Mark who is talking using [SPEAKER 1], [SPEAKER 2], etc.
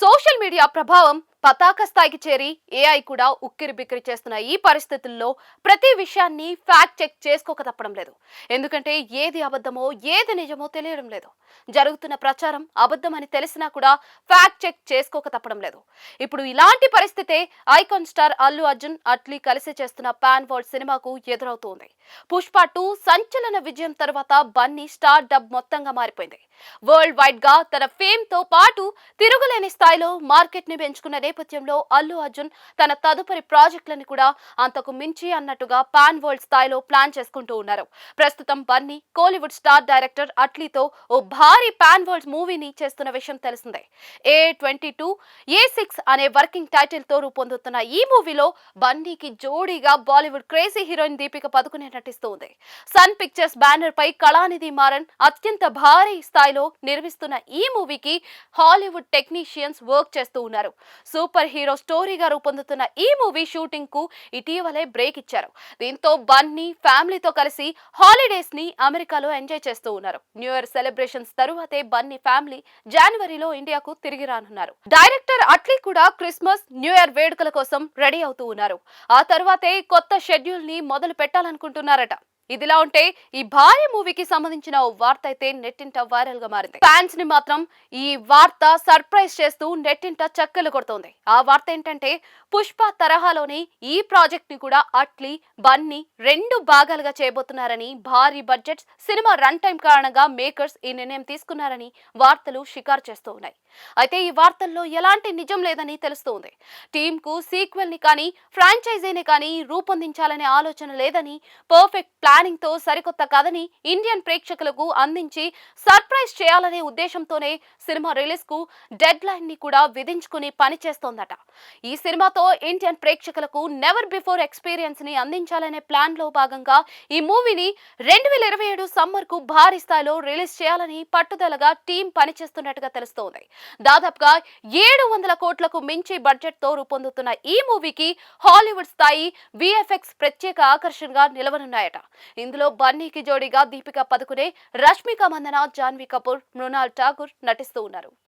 [SPEAKER 1] Social media ప్రభావం పతాక స్థాయికి చేరి ఏఐ కూడా ఉక్కిరి బిక్కిరి చేస్తున్న ఈ పరిస్థితుల్లో ప్రతి విషయాన్ని ఫ్యాక్ట్ చెక్ చేసుకోక తప్పడం లేదు. ఎందుకంటే ఏది అబద్ధమో ఏది నిజమో తెలియడం లేదు. జరుగుతున్న ప్రచారం అబద్ధమని తెలిసినా కూడా ఫ్యాక్ట్ చెక్ చేసుకోక తప్పడం లేదు. ఇప్పుడు ఇలాంటి పరిస్థితే ఐకాన్ స్టార్ అల్లు అర్జున్ అట్లీ కలిసి చేస్తున్న పాన్ వరల్డ్ సినిమాకు ఎదురవుతోంది. పుష్ప 2 సంచలన విజయం తర్వాత బన్నీ స్టార్ డబ్ మొత్తంగా మారిపోయింది. వరల్డ్ వైడ్ గా తన ఫేమ్ తో పాటు తిరుగులేని స్థాయిలో మార్కెట్ ని పెంచుకున్న నేపథ్యంలో అల్లు అర్జున్ తన తదుపరి ప్రాజెక్టులను కూడా అంతకు మించి అన్నట్టుగా పాన్ వరల్డ్ స్థాయిలో ప్లాన్ చేసుకుంటూ ఉన్నారు. ప్రస్తుతం బన్నీ కోలీవుడ్ స్టార్ డైరెక్టర్ అట్లీతో ఓ భారీ పాన్ వరల్డ్ మూవీని చేస్తున్న విషయం తెలిసిందే. A22 A6 అనే వర్కింగ్ టైటిల్ తో రూపొందుతున్న ఈ మూవీలో బన్నీకి జోడీగా బాలీవుడ్ క్రేజీ హీరోయిన్ దీపిక పదుకునే నటిస్తుంది. సన్ పిక్చర్స్ బ్యానర్ పై కళానిధి మారన్ అత్యంత భారీ స్థాయిలో నిర్మిస్తున్న ఈ మూవీకి హాలీవుడ్ టెక్నీషియన్స్ వర్క్ చేస్తూ ఉన్నారు. సూపర్ హీరో స్టోరీగా రూపొందుతున్న ఈ మూవీ షూటింగ్ కు ఇటీవలే బ్రేక్ ఇచ్చారు. దీంతో బన్నీ ఫ్యామిలీతో కలిసి హాలిడేస్ ని అమెరికాలో ఎంజాయ్ చేస్తూ ఉన్నారు. న్యూ ఇయర్ సెలబ్రేషన్స్ తరువాతే బన్నీ ఫ్యామిలీ జనవరిలో ఇండియాకు తిరిగి రానున్నారు. డైరెక్టర్ అట్లీ కూడా క్రిస్మస్ న్యూ ఇయర్ వేడుకల కోసం రెడీ అవుతూ ఉన్నారు. ఆ తరువాతే కొత్త షెడ్యూల్ ని మొదలు పెట్టాలనుకుంటున్నారట. ఇదిలా ఉంటే ఈ భారీ మూవీకి సంబంధించిన ఓ వార్త అయితే నెట్టింట వైరల్ గా మారింది. ఫ్యాన్స్ ని మాత్రం ఈ వార్త సర్ప్రైజ్ చేస్తూ నెట్టింట చక్కర్లు కొడుతోంది. ఆ వార్త ఏంటంటే పుష్ప తరహాలోనే ఈ ప్రాజెక్ట్ ని కూడా అట్లీ బన్నీ 2 భాగాలుగా చేయబోతున్నారని, భారీ బడ్జెట్ సినిమా రన్ టైం కారణంగా మేకర్స్ ఈ నిర్ణయం తీసుకున్నారని వార్తలు షికారు చేస్తూ ఉన్నాయి. అయితే ఈ వార్తల్లో ఎలాంటి నిజం లేదని తెలుస్తోంది. టీమ్ కు సీక్వెల్ ని కానీ ఫ్రాంచైజీని కానీ రూపొందించాలనే ఆలోచన లేదని, పర్ఫెక్ట్ ప్లానింగ్ తో సరికొత్త కథని ఇండియన్ ప్రేక్షకులకు అందించి సర్ప్రైజ్ చేయాలనే ఉద్దేశంతోనే సినిమా రిలీజ్ కు డెడ్ లైన్ ని కూడా విధించుకుని పనిచేస్తోందట. ఈ సినిమాతో ఇండియన్ ప్రేక్షకులకు నెవర్ బిఫోర్ ఎక్స్పీరియన్స్ ని అందించాలనే ప్లాన్ లో భాగంగా ఈ మూవీని 2027 సమ్మర్ కు భారీ స్థాయిలో రిలీజ్ చేయాలని పట్టుదలగా టీం పనిచేస్తున్నట్టుగా తెలుస్తోంది. దాదాపుగా 700 కోట్లకు మించి బడ్జెట్ తో రూపొందుతున్న ఈ మూవీకి హాలీవుడ్ స్థాయి విఎఫ్ఎక్స్ ప్రత్యేక ఆకర్షణగా నిలవనున్నాయట. ఇందులో బన్నీకి జోడీగా దీపిక పదుకునే, రష్మిక మందన, జాన్వీ కపూర్, మృణాల్ ఠాకూర్ నటిస్తూ ఉన్నారు.